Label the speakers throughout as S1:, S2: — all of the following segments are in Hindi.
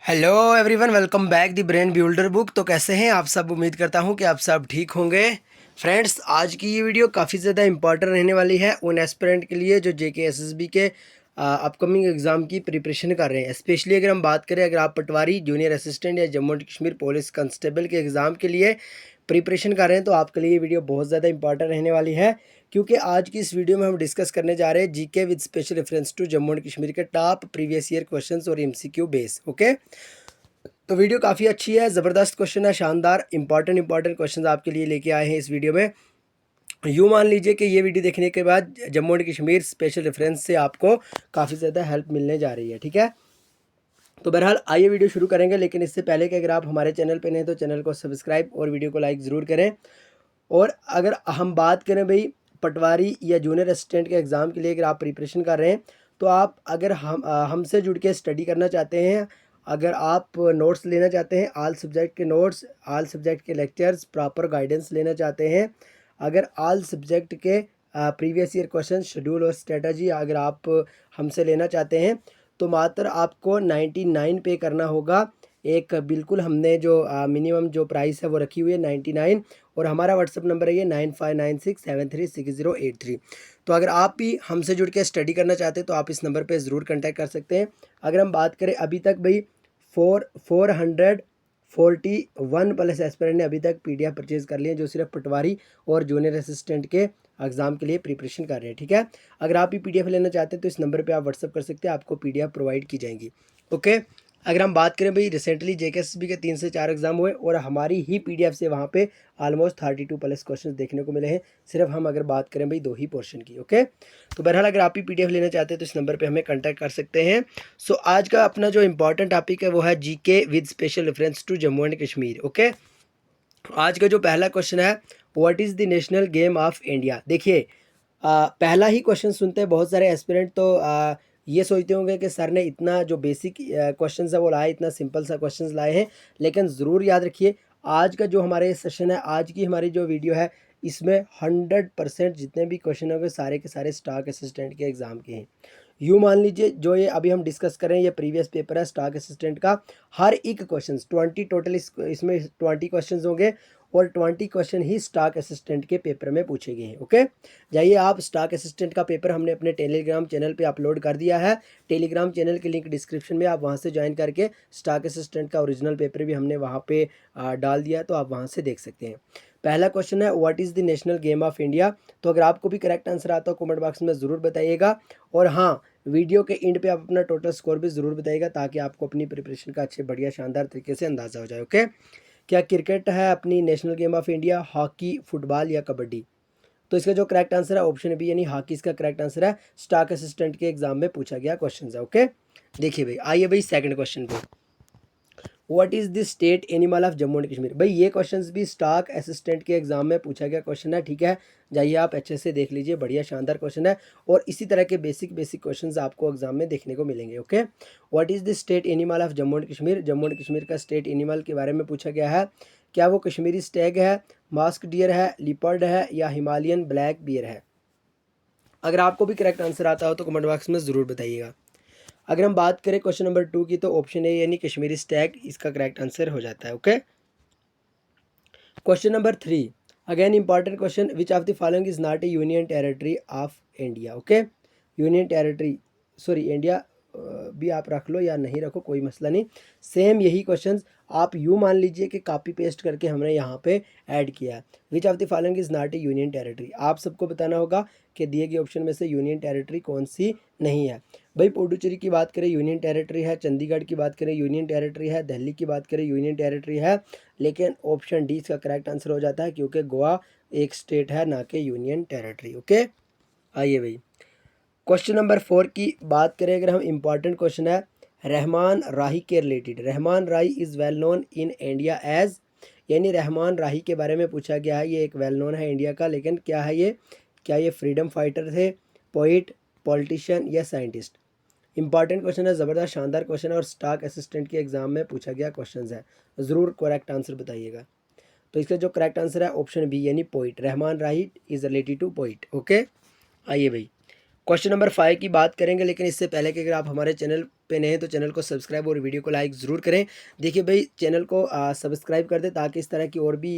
S1: Hello everyone, welcome back the brain builder book. तो कैसे हैं आप सब? उम्मीद करता हूं कि आप सब ठीक होंगे। फ्रेंड्स, आज की ये वीडियो काफ़ी ज़्यादा इंपॉर्टेंट रहने वाली है उन एस्पिरेंट के लिए जो जेके एसएसबी के अपकमिंग एग्ज़ाम की प्रिपरेशन कर रहे हैं। स्पेशली अगर हम बात करें, अगर आप पटवारी, जूनियर असिस्टेंट या Jammu and Kashmir police constable के एग्ज़ाम के लिए प्रिपरेशन कर रहे हैं तो आपके लिए ये वीडियो बहुत ज़्यादा इंपॉर्टेंट रहने वाली है, क्योंकि आज की इस वीडियो में हम डिस्कस करने जा रहे हैं GK with special reference to Jammu and Kashmir के टॉप प्रीवियस ईयर क्वेश्चंस और एमसीक्यू बेस। ओके, तो वीडियो काफ़ी अच्छी है, ज़बरदस्त क्वेश्चन है, शानदार इंपॉर्टेंट क्वेश्चन आपके लिए लेके आए हैं इस वीडियो में। यूँ मान लीजिए कि ये वीडियो देखने के बाद Jammu and Kashmir special reference से आपको काफ़ी ज़्यादा हेल्प मिलने जा रही है। ठीक है, तो बहरहाल आइए वीडियो शुरू करेंगे, लेकिन इससे पहले कि अगर आप हमारे चैनल पर नहीं तो चैनल को सब्सक्राइब और वीडियो को लाइक ज़रूर करें। और अगर हम बात करें भाई पटवारी या जूनियर असिस्टेंट के एग्ज़ाम के लिए अगर आप प्रिपरेशन कर रहे हैं तो आप अगर हमसे जुड़ के स्टडी करना चाहते हैं, अगर आप नोट्स लेना चाहते हैं, ऑल सब्जेक्ट के नोट्स, ऑल सब्जेक्ट के लेक्चर्स, प्रॉपर गाइडेंस लेना चाहते हैं, अगर ऑल सब्जेक्ट के प्रीवियस ईयर क्वेश्चन, शेड्यूल और स्ट्रेटजी अगर आप हमसे लेना चाहते हैं तो मात्र आपको 99 पे करना होगा। एक बिल्कुल हमने जो मिनिमम जो प्राइस है वो रखी हुई है 99, और हमारा व्हाट्सअप नंबर है ये 9596736083। तो अगर आप भी हमसे जुड़ के स्टडी करना चाहते हैं तो आप इस नंबर पे ज़रूर कांटेक्ट कर सकते हैं। अगर हम बात करें अभी तक भाई 441 प्लस एस्पिरेंट ने अभी तक पीडीएफ परचेज़ कर लिए, जो सिर्फ पटवारी और जूनियर असिस्टेंट के एग्ज़ाम के लिए प्रिपरेशन कर रहे हैं। ठीक है, अगर आप भी पीडीएफ लेना चाहते हैं तो इस नंबर पे आप व्हाट्सअप कर सकते हैं, आपको पीडीएफ प्रोवाइड की जाएंगी। ओके, अगर हम बात करें भाई, रिसेंटली जेकेएसएसबी के 3 से 4 एग्जाम हुए और हमारी ही पीडीएफ से वहाँ पे ऑलमोस्ट 32 प्लस क्वेश्चंस देखने को मिले हैं, सिर्फ हम अगर बात करें भाई 2 ही पोर्शन की। ओके, तो बहरहाल अगर आप भी पीडीएफ लेना चाहते हैं तो इस नंबर पे हमें कांटेक्ट कर सकते हैं। सो आज का अपना जो इंपॉर्टेंट टॉपिक है वो है GK with special reference to Jammu and Kashmir. Okay, आज का जो पहला क्वेश्चन है, what is the national game of India. देखिए, पहला ही क्वेश्चन सुनते हैं बहुत सारे एस्पिरेंट तो ये सोचते होंगे कि सर ने इतना जो बेसिक क्वेश्चन है वो लाए, इतना सिंपल सा क्वेश्चन लाए हैं, लेकिन ज़रूर याद रखिए आज का जो हमारे सेशन है, आज की हमारी जो वीडियो है, इसमें 100% जितने भी क्वेश्चन होंगे सारे के सारे स्टाफ असिस्टेंट के एग्ज़ाम के हैं। यूँ मान लीजिए जो ये अभी हम डिस्कस करें ये प्रीवियस पेपर है स्टाफ असिस्टेंट का, हर एक क्वेश्चन 20 टोटल इसमें 20 क्वेश्चन होंगे और 20 क्वेश्चन ही स्टाफ असिस्टेंट के पेपर में पूछे गए हैं। ओके, जाइए आप स्टाफ असिस्टेंट का पेपर हमने अपने टेलीग्राम चैनल पे अपलोड कर दिया है। टेलीग्राम चैनल की लिंक डिस्क्रिप्शन में, आप वहां से ज्वाइन करके स्टाफ असिस्टेंट का ओरिजिनल पेपर भी हमने वहां पे डाल दिया, तो आप वहां से देख सकते हैं। पहला क्वेश्चन है, what is the national game of India. तो अगर आपको भी करेक्ट आंसर आता हो कमेंट बॉक्स में ज़रूर बताइएगा, और हाँ, वीडियो के एंड पे आप अपना टोटल स्कोर भी ज़रूर बताइएगा ताकि आपको अपनी प्रिपरेशन का अच्छे बढ़िया शानदार तरीके से अंदाज़ा हो जाए। ओके, क्या क्रिकेट है अपनी national game of India, hockey, football या कबड्डी। तो इसका जो करेक्ट आंसर है ऑप्शन बी यानी हॉकी इसका करेक्ट आंसर है, स्टाफ असिस्टेंट के एग्जाम में पूछा गया क्वेश्चन है। ओके, देखिए भाई, आइए भाई सेकंड क्वेश्चन पे, what is the state animal of Jammu and Kashmir. भाई ये क्वेश्चंस भी स्टाफ असिस्टेंट के एग्जाम में पूछा गया क्वेश्चन है। ठीक है, जाइए आप अच्छे से देख लीजिए, बढ़िया शानदार क्वेश्चन है, और इसी तरह के बेसिक क्वेश्चंस आपको एग्जाम में देखने को मिलेंगे। Okay, what is the state animal of Jammu and Kashmir. Jammu and Kashmir का स्टेट एनिमल के बारे में पूछा गया है। क्या वो कश्मीरी स्टैग है, मास्क डियर है, लिपर्ड है या हिमालयन ब्लैक बियर है। अगर आपको भी करेक्ट आंसर आता हो तो कमेंट बॉक्स में ज़रूर बताइएगा। अगर हम बात करें क्वेश्चन नंबर 2 की, तो ऑप्शन ए यानी कश्मीरी स्टैग इसका करेक्ट आंसर हो जाता है। Okay, question number 3, again important question, which of the following is not A union territory of India. Okay, union territory, sorry India भी आप रख लो या नहीं रखो कोई मसला नहीं, सेम यही क्वेश्चंस आप यूँ मान लीजिए कि कॉपी पेस्ट करके हमने यहाँ पे ऐड किया है। Which of the following is not A union territory, आप सबको बताना होगा कि दिए गए ऑप्शन में से यूनियन टेरिटरी कौन सी नहीं है। भाई पुडुचेरी की बात करें यूनियन टेरिटरी है, चंडीगढ़ की बात करें यूनियन टेरिटरी है, दिल्ली की बात करें यूनियन टेरिटरी है, लेकिन ऑप्शन डी इसका करेक्ट आंसर हो जाता है क्योंकि गोवा एक स्टेट है ना कि यूनियन टेरिटरी। ओके, आइए भाई क्वेश्चन नंबर 4 की बात करें, अगर हम इम्पॉर्टेंट क्वेश्चन है रहमान राही के related. Rahman Rahi is well known in India as, यानी रहमान राही के बारे में पूछा गया है, ये एक वेल नोन है इंडिया का, लेकिन क्या है ये, क्या ये फ्रीडम फाइटर थे, पोइट, पॉलिटिशियन या साइंटिस्ट। इंपॉर्टेंट क्वेश्चन है, ज़बरदस्त शानदार क्वेश्चन है, और स्टाफ असिस्टेंट के एग्जाम में पूछा गया क्वेश्चन है, ज़रूर करेक्ट आंसर बताइएगा। तो इसका जो करेक्ट आंसर है ऑप्शन बी यानी poet, Rahman Rahi is related to poet. Okay, आइए भाई क्वेश्चन नंबर 5 की बात करेंगे, लेकिन इससे पहले कि अगर आप हमारे चैनल पे नए हैं तो चैनल को सब्सक्राइब और वीडियो को लाइक ज़रूर करें। देखिए भाई, चैनल को सब्सक्राइब कर दें ताकि इस तरह की और भी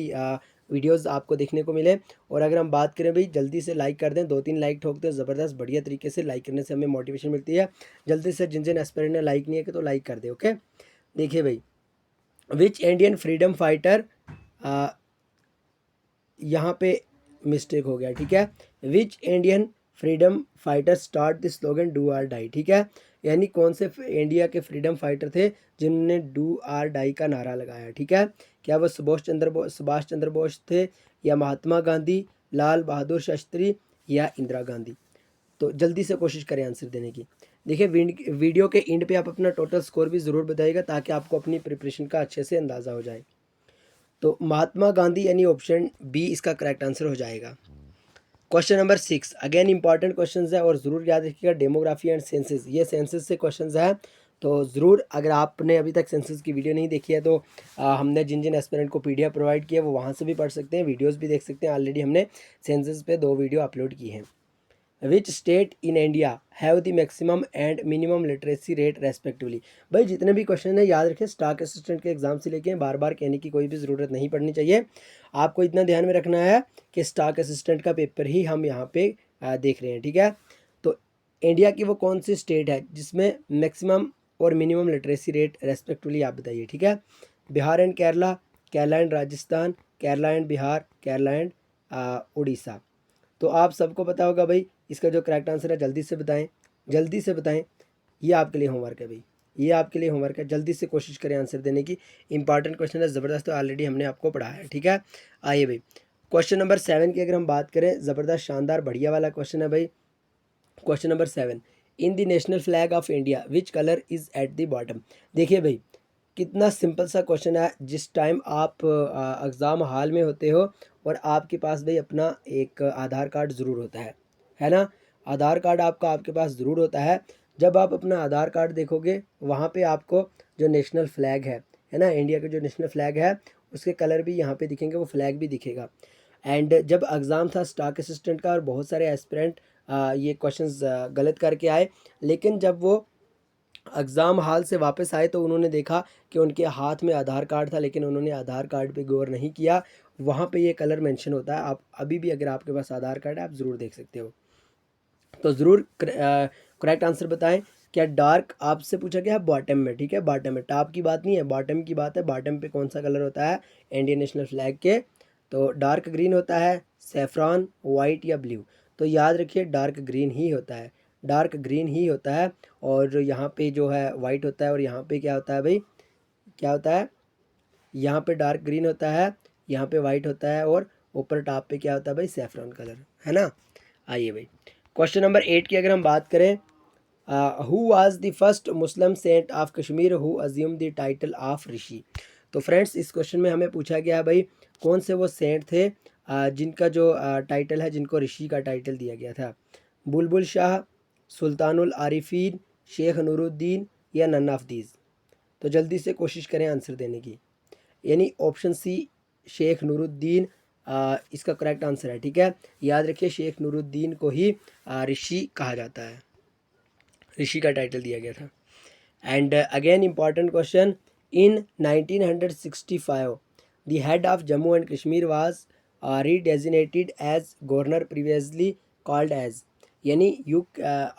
S1: वीडियोस आपको देखने को मिले। और अगर हम बात करें भाई, जल्दी से लाइक कर दें, 2-3 लाइक ठोक दें ज़बरदस्त बढ़िया तरीके से। लाइक करने से हमें मोटिवेशन मिलती है। जल्दी से जिन जिन एस्पिरेंट ने लाइक नहीं है तो लाइक कर दें। ओके, देखिए भाई, विच इंडियन फ्रीडम फाइटर, यहाँ पे मिस्टेक हो गया, ठीक है। Which Indian freedom fighter start the slogan do or die, ठीक है। यानी कौन से इंडिया के फ्रीडम फाइटर थे जिन्होंने डू आर डाई का नारा लगाया, ठीक है। क्या वो सुभाष चंद्र बोस थे, या महात्मा गांधी, लाल बहादुर शास्त्री, या इंदिरा गांधी? तो जल्दी से कोशिश करें आंसर देने की। देखिए, वीडियो के एंड पे आप अपना टोटल स्कोर भी ज़रूर बताइएगा ताकि आपको अपनी प्रिपरेशन का अच्छे से अंदाज़ा हो जाए। तो महात्मा गांधी यानी ऑप्शन बी इसका करेक्ट आंसर हो जाएगा। Question number 6 again important question है और ज़रूर याद रखिएगा, डेमोग्राफी एंड सेंसस, ये सेंसस से क्वेश्चन है। तो ज़रूर अगर आपने अभी तक सेंसस की वीडियो नहीं देखी है तो हमने जिन जिन एस्पिरेंट को पीडीएफ प्रोवाइड किया वो वहाँ से भी पढ़ सकते हैं, वीडियोस भी देख सकते हैं। ऑलरेडी हमने सेंसस पे 2 वीडियो अपलोड की हैं। Which state in India have the maximum and minimum literacy rate respectively? भाई जितने भी क्वेश्चन है याद रखें, स्टाफ असिस्टेंट के एग्जाम से लेके बार बार कहने की कोई भी ज़रूरत नहीं पड़नी चाहिए। आपको इतना ध्यान में रखना है कि स्टाफ असिस्टेंट का पेपर ही हम यहाँ पे देख रहे हैं, ठीक है। तो इंडिया की वो कौन सी स्टेट है जिसमें मैक्सिमम और मिनिमम लिटरेसी रेट रेस्पेक्टिवली, आप बताइए, ठीक है। Bihar and Kerala, Kerala and Rajasthan, Kerala and Bihar, Kerala and Orissa. तो आप सबको पता होगा भाई, इसका जो करेक्ट आंसर है जल्दी से बताएं, जल्दी से बताएं। ये आपके लिए होमवर्क है भाई, ये आपके लिए होमवर्क है। जल्दी से कोशिश करें आंसर देने की। इंपॉर्टेंट क्वेश्चन है, ज़बरदस्त, तो ऑलरेडी हमने आपको पढ़ाया है, ठीक है। आइए भाई, क्वेश्चन नंबर 7 की अगर हम बात करें, ज़बरदस्त शानदार बढ़िया वाला क्वेश्चन है भाई। Question number 7, in the national flag of India which colour is at the bottom? देखिए भाई, कितना सिंपल सा क्वेश्चन है। जिस टाइम आप एग्ज़ाम हॉल में होते हो और आपके पास भाई अपना एक आधार कार्ड ज़रूर होता है ना। आधार कार्ड आपका आपके पास ज़रूर होता है। जब आप अपना आधार कार्ड देखोगे वहाँ पे आपको जो नेशनल फ्लैग है ना, इंडिया का जो नेशनल फ्लैग है उसके कलर भी यहाँ पे दिखेंगे, वो फ्लैग भी दिखेगा। एंड जब एग्ज़ाम था स्टाफ असिस्टेंट का और बहुत सारे एस्पिरेंट ये क्वेश्चंस गलत करके आए, लेकिन जब वो एग्ज़ाम हॉल से वापस आए तो उन्होंने देखा कि उनके हाथ में आधार कार्ड था, लेकिन उन्होंने आधार कार्ड पे गौर नहीं किया। वहाँ पे ये कलर मेंशन होता है। आप अभी भी अगर आपके पास आधार कार्ड है आप ज़रूर देख सकते हो। तो ज़रूर करेक्ट आंसर बताएं। क्या डार्क आपसे पूछा गया है बॉटम में, ठीक है, बॉटम में, टॉप की बात नहीं है, बॉटम की बात है। बॉटम पे कौन सा कलर होता है इंडियन नेशनल फ्लैग के? तो डार्क ग्रीन होता है, सेफ्रॉन, वाइट या ब्लू? तो याद रखिए डार्क ग्रीन ही होता है, डार्क ग्रीन ही होता है। और यहाँ पे जो है वाइट होता है, और यहाँ पे क्या होता है भाई, क्या होता है, यहाँ पे डार्क ग्रीन होता है, यहाँ पे वाइट होता है, और ऊपर टॉप पे क्या होता है भाई, सेफ्रॉन कलर, है ना। आइए भाई, क्वेश्चन नंबर 8 की अगर हम बात करें, who was the first Muslim saint of Kashmir who assume the title of Rishi? तो फ्रेंड्स, इस क्वेश्चन में हमें पूछा गया है भाई कौन से वो सेंट थे जिनका जो टाइटल है, जिनको ऋषि का टाइटल दिया गया था? बुलबुल शाह, सुल्तानुल आरिफीन, शेख नूरुद्दीन, या नन ऑफ दीज? तो जल्दी से कोशिश करें आंसर देने की। यानी ऑप्शन सी शेख नूरुद्दीन इसका करेक्ट आंसर है, ठीक है। याद रखिए शेख नूरुद्दीन को ही ऋषि कहा जाता है, ऋषि का टाइटल दिया गया था। And again important question, in 1965 the head of Jammu and Kashmir was redesignated as governor previously called as? यानी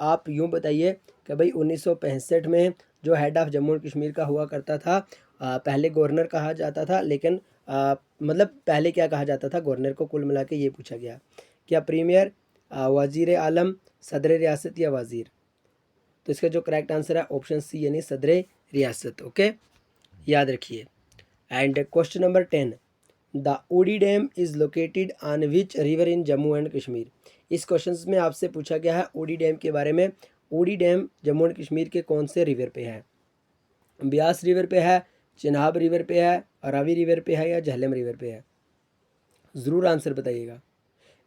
S1: आप यूँ बताइए कि भाई 1965 में जो head of Jammu and Kashmir का हुआ करता था, पहले गवर्नर कहा जाता था, लेकिन मतलब पहले क्या कहा जाता था गवर्नर को, कुल मिला के ये पूछा गया। क्या प्रीमियर, वज़ीर आलम, सदर रियासत, या वज़ीर? तो इसका जो करेक्ट आंसर है ऑप्शन सी यानी सदर रियासत। ओके, याद रखिए। एंड क्वेश्चन नंबर 10, द ओडी dam is located on which river in Jammu and Kashmir? इस क्वेश्चन में आपसे पूछा गया है ओडी डैम के बारे में। ओडी डैम जम्मू एंड कश्मीर के कौन से रिवर पे है? ब्यास रिवर पे है, चिनाब रिवर पे है, रावी रिवर पे है, या झेलम रिवर पे है? ज़रूर आंसर बताइएगा।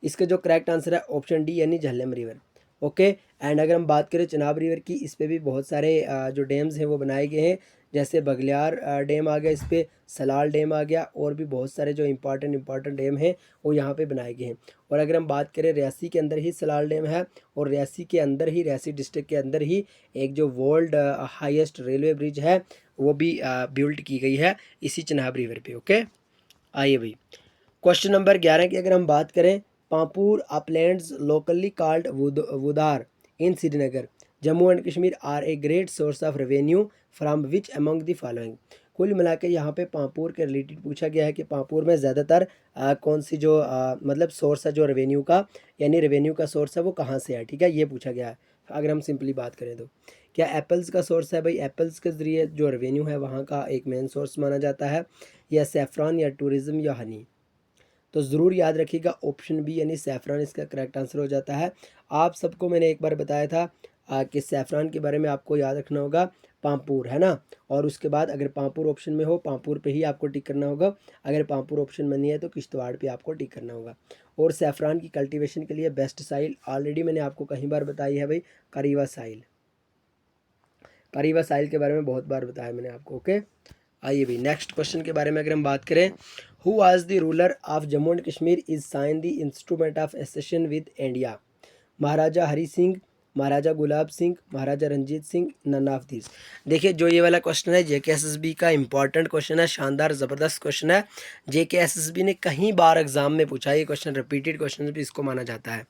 S1: इसका जो करेक्ट आंसर है ऑप्शन डी यानी झेलम रिवर। ओके, एंड अगर हम बात करें चिनाब रिवर की, इस पे भी बहुत सारे जो डैम्स हैं वो बनाए गए हैं, जैसे बगलियार डैम आ गया, इस पर सलाल डैम आ गया, और भी बहुत सारे जो इंपॉर्टेंट डैम हैं वो यहाँ पे बनाए गए हैं। और अगर हम बात करें रियासी के अंदर ही सलाल डैम है, और रियासी के अंदर ही, रियासी डिस्ट्रिक्ट के अंदर ही एक जो वर्ल्ड हाईएस्ट रेलवे ब्रिज है वो भी बिल्ड की गई है इसी चिनाब रिवर पे। ओके, आइए भाई क्वेश्चन नंबर 11 की अगर हम बात करें, Pampore uplands locally called wudar in Srinagar Jammu and Kashmir are a great source of revenue from which among the following. कुल मिला के यहाँ पे पांपुर के रिलेटेड पूछा गया है कि पांपुर में ज़्यादातर कौन सी जो मतलब सोर्स है जो रेवेन्यू का, यानी रेवेन्यू का सोर्स है वो कहाँ से है, ठीक है, ये पूछा गया है। अगर हम सिंपली बात करें तो क्या एप्पल्स का सोर्स है भाई, एप्पल्स के ज़रिए जो रेवेन्यू है वहाँ का एक मेन सोर्स माना जाता है, या सेफ्रॉन या टूरिज़्म या हनी। तो ज़रूर याद रखिएगा ऑप्शन बी यानी सैफ़रान इसका करेक्ट आंसर हो जाता है। आप सबको मैंने एक बार बताया था कि सैफ़रान के बारे में आपको याद रखना होगा पांपुर, है ना, और उसके बाद अगर पांपुर ऑप्शन में हो पांपुर पे ही आपको टिक करना होगा, अगर पांपुर ऑप्शन में नहीं है तो किश्तवाड़ पे आपको टिक करना होगा। और सैफ़रान की कल्टीवेशन के लिए बेस्ट साइल ऑलरेडी मैंने आपको कई बार बताई है भाई, करीवा साइल, करीवा साइल के बारे में बहुत बार बताया मैंने आपको। ओके, आइए भाई नेक्स्ट क्वेश्चन के बारे में अगर हम बात करें, who was the ruler of Jammu and Kashmir is sign the instrument of accession with India, Maharaja Hari Singh, Maharaja Gulab Singh, Maharaja Ranjit Singh, none of this. देखिए जो ये वाला क्वेश्चन है जेकेएसएसबी का इंपॉर्टेंट क्वेश्चन है, शानदार ज़बरदस्त क्वेश्चन है। जेकेएसएसबी ने कई बार एग्जाम में पूछा है ये क्वेश्चन, रिपीटेड क्वेश्चन भी इसको माना जाता है।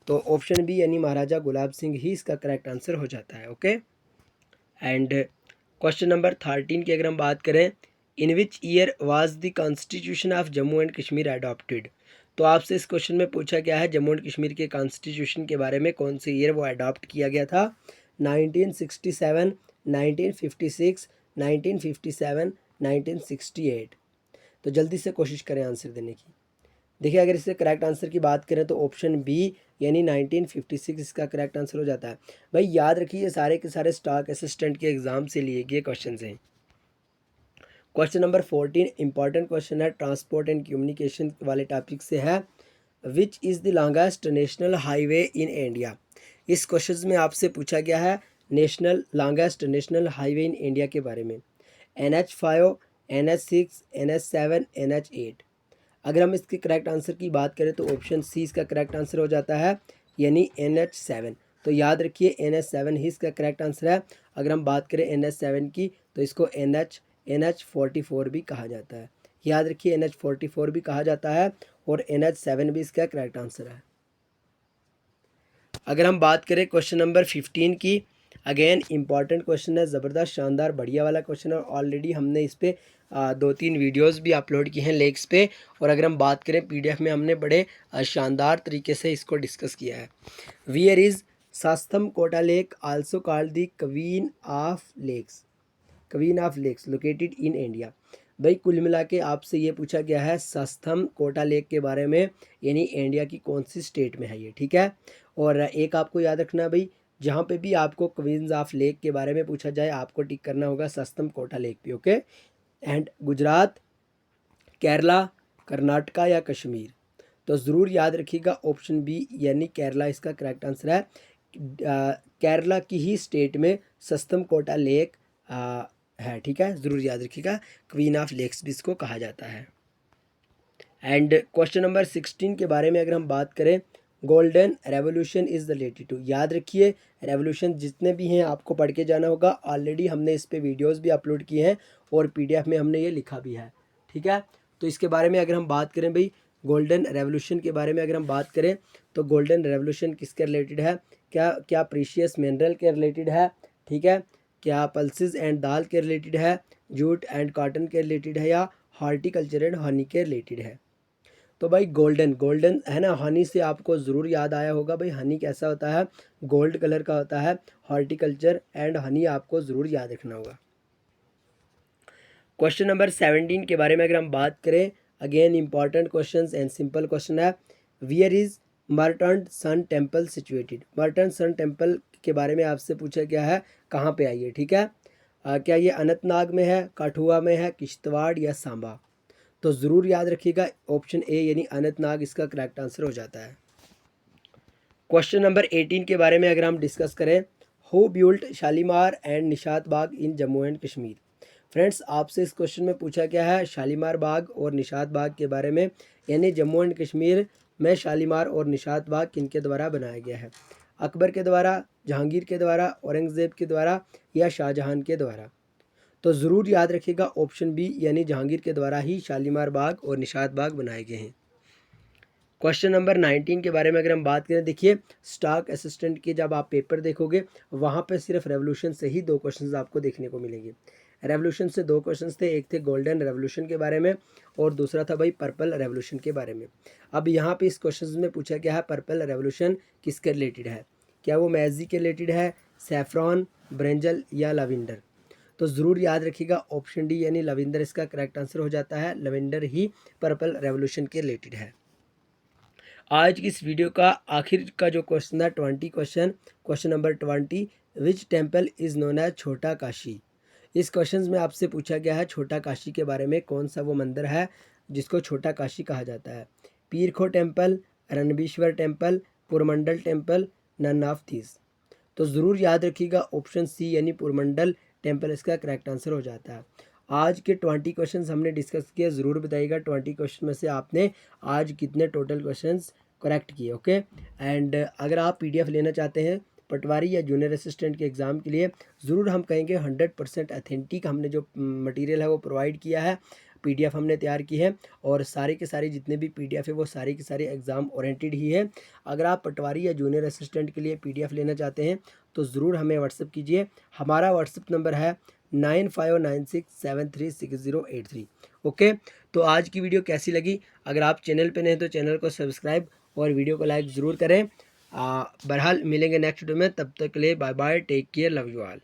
S1: तो ऑप्शन बी यानी महाराजा गुलाब सिंह ही इसका करेक्ट आंसर हो जाता है। ओके, एंड क्वेश्चन नंबर 13 की अगर हम बात करें, in which year was the constitution of Jammu and Kashmir adopted. तो आपसे इस क्वेश्चन में पूछा गया है जम्मू एंड कश्मीर के कॉन्स्टिट्यूशन के बारे में, कौन से ईयर वो अडॉप्ट किया गया था। 1967, 1956, 1957, 1968। तो जल्दी से कोशिश करें आंसर देने की। देखिए अगर इससे करेक्ट आंसर की बात करें तो ऑप्शन बी यानी 1956 इसका करेक्ट आंसर हो जाता है। भाई याद रखिए ये सारे के सारे स्टॉक असिस्टेंट के एग्जाम से लिए गए क्वेश्चन हैं। क्वेश्चन नंबर 14 इंपॉर्टेंट क्वेश्चन है, ट्रांसपोर्ट एंड कम्युनिकेशन वाले टॉपिक से है। Which is the longest national highway in India. इस क्वेश्चन में आपसे पूछा गया है longest national highway in India के बारे में। NH5, NH6, NH7, NH8। अगर हम इसके करेक्ट आंसर की बात करें तो ऑप्शन सी इसका करेक्ट आंसर हो जाता है, यानी NH7। तो याद रखिए NH7 ही इसका करेक्ट आंसर है। अगर हम बात करें NH7 की तो इसको NH44 भी कहा जाता है। याद रखिए NH44 भी कहा जाता है और NH7 भी इसका करेक्ट आंसर है। अगर हम बात करें क्वेश्चन नंबर 15 की, अगेन इंपॉर्टेंट क्वेश्चन है, ज़बरदस्त शानदार बढ़िया वाला क्वेश्चन है, और ऑलरेडी हमने इस पर 2-3 वीडियोस भी अपलोड किए हैं लेक्स पे। और अगर हम बात करें PDF में हमने बड़े शानदार तरीके से इसको डिस्कस किया है। Where is Sasthamcotta lake also called the queen of lakes located in India. भाई कुल मिला के आपसे ये पूछा गया है सस्थम कोटा लेक के बारे में, यानी इंडिया की कौन सी स्टेट में है ये, ठीक है। और एक आपको याद रखना भाई, जहाँ पे भी आपको क्वींस ऑफ लेक के बारे में पूछा जाए आपको टिक करना होगा सस्तम कोटा लेक पे। ओके, एंड गुजरात, केरला, कर्नाटका या कश्मीर। तो ज़रूर याद रखिएगा ऑप्शन बी यानी केरला इसका करेक्ट आंसर है। केरला की ही स्टेट में सस्तम कोटा लेक है, ठीक है, ज़रूर याद रखिएगा, क्वीन ऑफ लेक्स भी इसको कहा जाता है। एंड क्वेश्चन नंबर 16 के बारे में अगर हम बात करें, golden revolution is the latitude. याद रखिए रेवोल्यूशन जितने भी हैं आपको पढ़ के जाना होगा, ऑलरेडी हमने इस पे वीडियोस भी अपलोड किए हैं और PDF में हमने ये लिखा भी है, ठीक है। तो इसके बारे में अगर हम बात करें भाई, गोल्डन रेवोल्यूशन के बारे में अगर हम बात करें तो गोल्डन रेवोल्यूशन किसके रिलेटेड है, क्या प्रीशियस मिनरल के रिलेटेड है, ठीक है, क्या पल्सेस एंड दाल के रिलेटेड है, जूट एंड कॉटन के रिलेटेड है, या हॉर्टिकल्चर एंड हनी के रिलेटेड है। तो भाई गोल्डन है ना, हनी से आपको ज़रूर याद आया होगा भाई, हनी कैसा होता है, गोल्ड कलर का होता है। हॉर्टिकल्चर एंड हनी आपको ज़रूर याद रखना होगा। क्वेश्चन नंबर 17 के बारे में अगर हम बात करें, again important question and simple question है। Where is Martand sun temple situated. Martand sun temple के बारे में आपसे पूछा गया है कहाँ पे आई है, ठीक है। क्या ये अनंतनाग में है, कठुआ में है, किश्तवाड़ या सांबा। तो ज़रूर याद रखिएगा ऑप्शन ए यानी अनंतनाग इसका करेक्ट आंसर हो जाता है। क्वेश्चन नंबर 18 के बारे में अगर हम डिस्कस करें, who built Shalimar and Nishat Bagh in Jammu and Kashmir. Friends आपसे इस क्वेश्चन में पूछा गया है शालीमार बाग और निशात बाग के बारे में, यानी जम्मू एंड कश्मीर में शालीमार और निशात बाग किनके द्वारा बनाया गया है? अकबर के द्वारा, जहांगीर के द्वारा, औरंगज़ेब के द्वारा या शाहजहां के द्वारा? तो ज़रूर याद रखिएगा ऑप्शन बी यानी जहांगीर के द्वारा ही शालीमार बाग और निशात बाग बनाए गए हैं। क्वेश्चन नंबर 19 के बारे में अगर हम बात करें, देखिए स्टॉक असिस्टेंट के जब आप पेपर देखोगे वहाँ पे सिर्फ रेवोल्यूशन से ही 2 क्वेश्चंस आपको देखने को मिलेंगे। रेवोल्यूशन से 2 क्वेश्चंस थे, एक थे गोल्डन रेवोल्यूशन के बारे में और दूसरा था भाई पर्पल रेवोल्यूशन के बारे में। अब यहाँ पे इस क्वेश्चन में पूछा गया है पर्पल रेवोल्यूशन किसके रिलेटेड है? क्या वो मैजी के रिलेटेड है, सैफरॉन, ब्रिंजल या लवेंडर? तो ज़रूर याद रखिएगा ऑप्शन डी यानी लवेंडर इसका करेक्ट आंसर हो जाता है। लवेंडर ही पर्पल रेवोल्यूशन के रिलेटेड है। आज की इस वीडियो का आखिर का जो क्वेश्चन था 20 question number 20, which temple is known as Chhota Kashi? इस क्वेश्चन में आपसे पूछा गया है छोटा काशी के बारे में, कौन सा वो मंदिर है जिसको छोटा काशी कहा जाता है? Peerkho temple, Ranbireshwar temple, Purmandal temple, none of these? तो ज़रूर याद रखिएगा ऑप्शन सी यानी पुरमंडल टेम्पल इसका करेक्ट आंसर हो जाता है। आज के 20 क्वेश्चंस हमने डिस्कस किए, ज़रूर बताइएगा 20 क्वेश्चन में से आपने आज कितने टोटल क्वेश्चंस करेक्ट किए। ओके, एंड अगर आप पीडीएफ लेना चाहते हैं पटवारी या जूनियर असिस्टेंट के एग्ज़ाम के लिए, ज़रूर हम कहेंगे 100% अथेंटिक हमने जो मटेरियल है वो प्रोवाइड किया है, पीडीएफ हमने तैयार की है और सारे के सारे जितने भी पीडीएफ है वो सारे के सारे एग्ज़ाम ओरिएंटेड ही है। अगर आप पटवारी या जूनियर असिस्टेंट के लिए पीडीएफ लेना चाहते हैं तो ज़रूर हमें व्हाट्सअप कीजिए। हमारा व्हाट्सअप नंबर है 9596736083। ओके, तो आज की वीडियो कैसी लगी? अगर आप चैनल पे नए तो चैनल को सब्सक्राइब और वीडियो को लाइक ज़रूर करें। बहरहाल मिलेंगे नेक्स्ट वीडियो में, तब तक के लिए bye bye, take care, love you all.